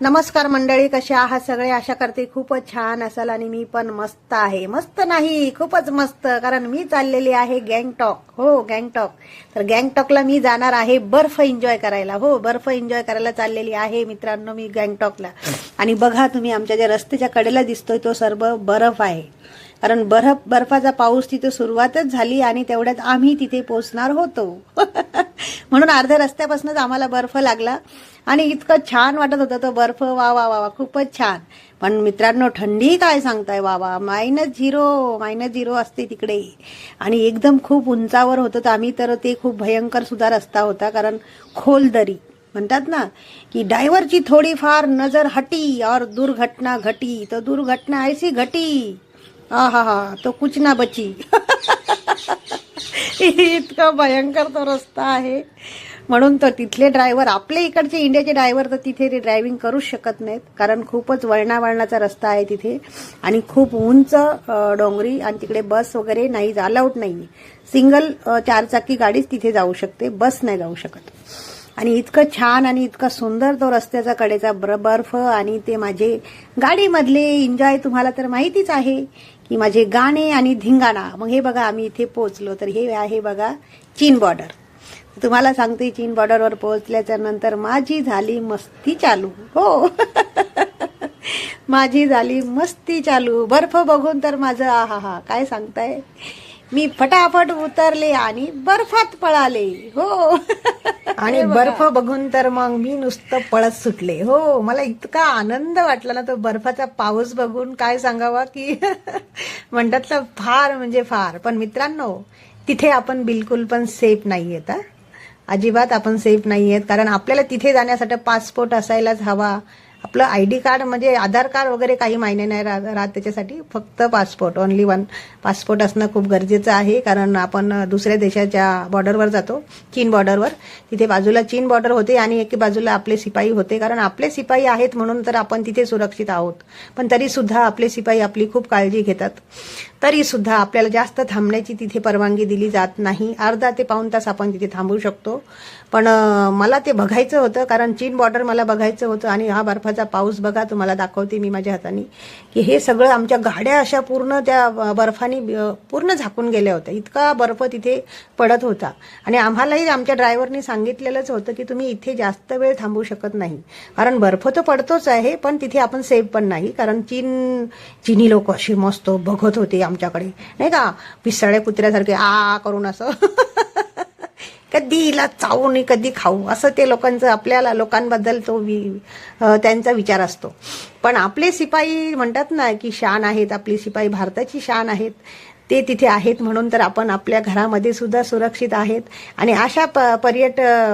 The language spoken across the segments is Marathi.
नमस्कार मंडळी, कसे आहात सगळे? आशा करते खूपच छान असाल आणि मी पण मस्त आहे. मस्त नाही, खूपच मस्त, कारण मी चाललेली आहे गँगटॉक. हो, गँगटॉक. तर गँगटॉकला मी जाणार आहे बर्फ एन्जॉय करायला. हो, बर्फ एन्जॉय करायला चाललेली आहे मित्रांनो मी गँगटॉकला. आणि बघा तुम्ही, आमच्या ज्या रस्त्याच्या कडेला दिसतोय तो सर्व बर्फ आहे, कारण बर्फाचा पाऊस तिथे सुरुवातच झाली आणि तेवढ्यात आम्ही तिथे पोहोचणार होतो. म्हणून अर्ध्या रस्त्यापासूनच आम्हाला बर्फ लागला आणि इतकं छान वाटत होतं तो बर्फ. वा वा वा, खूपच छान. पण मित्रांनो, थंडी काय सांगताय बाबा, -0 असते तिकडे आणि एकदम खूप उंचावर होतं. तर आम्ही तर ते खूप भयंकर सुद्धा रस्ता होता, कारण खोल दरी म्हणतात ना की ड्रायव्हरची थोडीफार नजर हटी और दुर्घटना घटी. तो दुर्घटना ऐसी घटी, हा तो कुछ ना बची. इतका भयंकर तो रस्ता आहे. म्हणून तर तिथले ड्रायव्हर, आपले इकडचे इंडियाचे ड्रायव्हर तर तिथे ते ड्रायव्हिंग करूच शकत नाहीत, कारण खूपच वळणावळणाचा रस्ता आहे तिथे आणि खूप उंच डोंगरी, आणि तिकडे बस वगैरे नाही, अलाउड नाही. सिंगल 4 चाकी गाडीच तिथे जाऊ शकते, बस नाही जाऊ शकत. आणि इतकं छान आणि इतका सुंदर तो रस्त्याचा कडेचा बर्फ आणि ते माझे गाडीमधले एन्जॉय. तुम्हाला तर माहितीच आहे की माझे गाणे आणि धिंगाणा. मग हे बघा, आम्ही इथे पोहोचलो. तर हे आहे बघा चीन बॉर्डर. तुम्हाला सांगते, चीन बॉर्डरवर पोहोचल्याच्या नंतर माझी झाली मस्ती चालू. हो. माझी झाली मस्ती चालू. बर्फ बघून तर माझं आहा काय सांगताय, मी फटाफट उतरले आणि बर्फात पळाले. हो. आणि बर्फ बघून तर मग मी नुसतं पळत सुटले. हो, मला इतका आनंद वाटला ना तो बर्फाचा पाऊस बघून, काय सांगावा की म्हणतात ना, फार म्हणजे फार. पण मित्रांनो, तिथे आपण बिलकुल पण सेफ नाही आहेत. अजिबात आपण सेफ नाही आहेत, कारण आपल्याला तिथे जाण्यासाठी पासपोर्ट असायलाच हवा. आपलं ID कार्ड म्हणजे आधार कार्ड वगैरे काही मायने नाही राहत त्याच्यासाठी, फक्त पासपोर्ट, ओनली वन पासपोर्ट असणं खूप गरजेचं आहे. कारण आपण दुसऱ्या देशाच्या बॉर्डरवर जातो, चीन बॉर्डरवर. तिथे बाजूला चीन बॉर्डर होते आणि एके बाजूला आपले शिपाई होते, कारण आपले शिपाई आहेत म्हणून तर आपण तिथे सुरक्षित आहोत. पण तरी सुद्धा आपले शिपाई आपली खूप काळजी घेतात. तरी सुद्धा आपल्याला जास्त थांबण्याची तिथे परवानगी दिली जात नाही. अर्धा ते पाऊण तास आपण तिथे थांबू शकतो. पण मला ते बघायचं होतं, कारण चीन बॉर्डर मला बघायचं होतं. आणि हा बर्फाचा पाऊस बघा, तुम्हाला दाखवते मी माझ्या हाताने की हे सगळं आमच्या गाड्या अशा पूर्ण त्या बर्फाने पूर्ण झाकून गेल्या होत्या. इतका बर्फ तिथे पडत होता. आणि आम्हालाही आमच्या ड्रायव्हरनी सांगितलेलंच होतं की तुम्ही इथे जास्त वेळ थांबू शकत नाही, कारण बर्फ तर पडतोच आहे, पण तिथे आपण सेफ पण नाही. कारण चीनी लोक अशी मस्त बघत होते आमच्याकडे, नाही का, पिसाळ्या कुत्र्यासारखे आ करून असं. कधी हिला चावू आणि कधी खाऊ, असं ते लोकांचं, आपल्याला लोकांबद्दल तो त्यांचा विचार असतो. पण आपले शिपाई म्हणतात ना की शान आहेत, आपली शिपाई भारताची शान आहेत, ते तिथे आहेत. म्हणून तर आपण आपल्या घरामध्ये सुद्धा सुरक्षित आहेत आणि अशा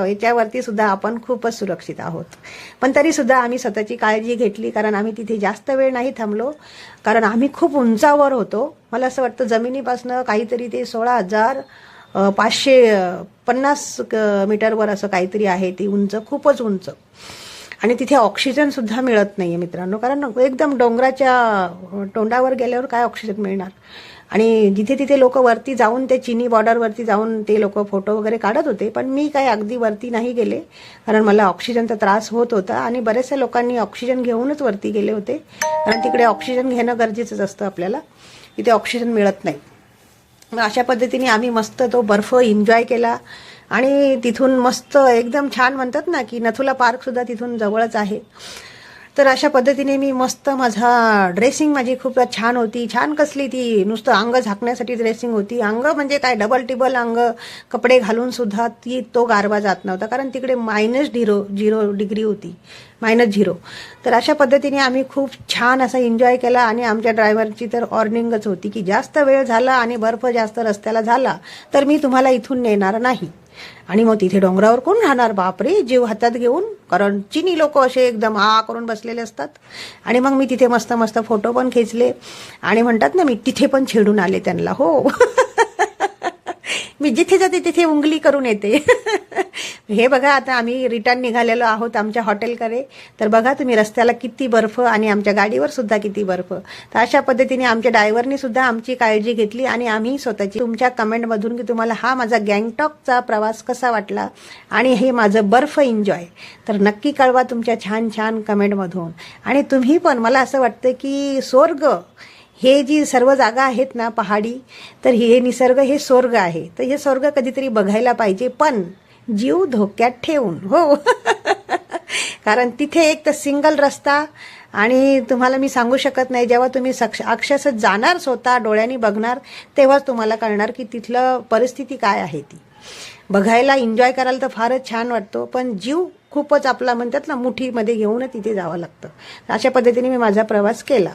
याच्यावरती सुद्धा आपण खूपच सुरक्षित आहोत. पण तरी सुद्धा आम्ही स्वतःची काळजी घेतली, कारण आम्ही तिथे जास्त वेळ नाही थांबलो, कारण आम्ही खूप उंचावर होतो. मला असं वाटतं जमिनीपासनं काहीतरी ते 16,550 मीटरवर असं काहीतरी आहे ते उंच, खूपच उंच. आणि तिथे ऑक्सिजन सुद्धा मिळत नाहीये मित्रांनो, कारण एकदम डोंगराच्या तोंडावर गेल्यावर काय ऑक्सिजन मिळणार. आणि जिथे तिथे लोक वरती जाऊन, ते चीनी बॉर्डरवरती जाऊन ते लोक फोटो वगैरे काढत होते, पण मी काही अगदी वरती नाही गेले, कारण मला ऑक्सिजनचा त्रास होत होता. आणि बऱ्याचशा लोकांनी ऑक्सिजन घेऊनच वरती गेले होते, कारण तिकडे ऑक्सिजन घेणं गरजेचंच असतं आपल्याला, तिथे ऑक्सिजन मिळत नाही. मग अशा पद्धतीने आम्ही मस्त तो बर्फ एन्जॉय केला. आणि तिथून मस्त एकदम छान, म्हणतात ना की नथुला पार्क सुद्धा तिथून जवळच आहे. तर अशा पद्धतीने मी मस्त, माझा ड्रेसिंग माझी खूप छान होती. छान कसली ती, नुसतं अंग झाकण्यासाठी ड्रेसिंग होती. अंग म्हणजे काय, डबल टिबल अंग कपडे घालून सुद्धा तो गारवा जात नव्हता, कारण तिकडे -0 डिग्री होती, -0. तर अशा पद्धतीने आम्ही खूप छान असा एन्जॉय केला. आणि आमच्या ड्रायव्हरची तर वॉर्निंगच होती की जास्त वेळ झाला आणि बर्फ जास्त रस्त्याला झाला तर मी तुम्हाला इथून नेणार नाही. आणि मग तिथे डोंगरावर कोण राहणार, बापरे, जीव हातात घेऊन, कारण चीनी लोक असे एकदम करून बसलेले असतात. आणि मग मी तिथे मस्त मस्त फोटो पण खेचले आणि म्हणतात ना, मी तिथे पण छेडून आले त्यांना. हो. मी जिथे जाते तिथे उंगली करून येते. हे बघा, आता आम्ही रिटर्न निघालेलो आहोत आमच्या हॉटेलकडे. तर बघा तुम्ही, रस्त्याला किती बर्फ आणि आमच्या गाडीवर सुद्धा किती बर्फ. तर अशा पद्धतीने आमच्या ड्रायव्हरनी सुद्धा आमची काळजी घेतली आणि आम्ही स्वतःची. तुमच्या कमेंटमधून की तुम्हाला हा माझा गँगटॉकचा प्रवास कसा वाटला आणि हे माझं बर्फ एन्जॉय, तर नक्की कळवा तुमच्या छान छान कमेंटमधून. आणि तुम्ही पण, मला असं वाटतं की स्वर्ग हे जी सर्व जागा आहेत ना पहाडी, तर हे निसर्ग हे स्वर्ग आहे. तर हे स्वर्ग कधीतरी बघायला पाहिजे, पण जीव धोक्यात ठेवून. हो. कारण तिथे एक तर सिंगल रस्ता, आणि तुम्हाला मी सांगू शकत नाही, जेव्हा तुम्ही अक्षरशः जाणार, स्वतः डोळ्यांनी बघणार, तेव्हाच तुम्हाला कळणार की तिथलं परिस्थिती काय आहे. ती बघायला, एन्जॉय करायला तर फारच छान वाटतो, पण जीव खूपच आपला म्हणतात ना मुठीमध्ये घेऊन तिथे जावं लागतं. अशा पद्धतीने मी माझा प्रवास केला.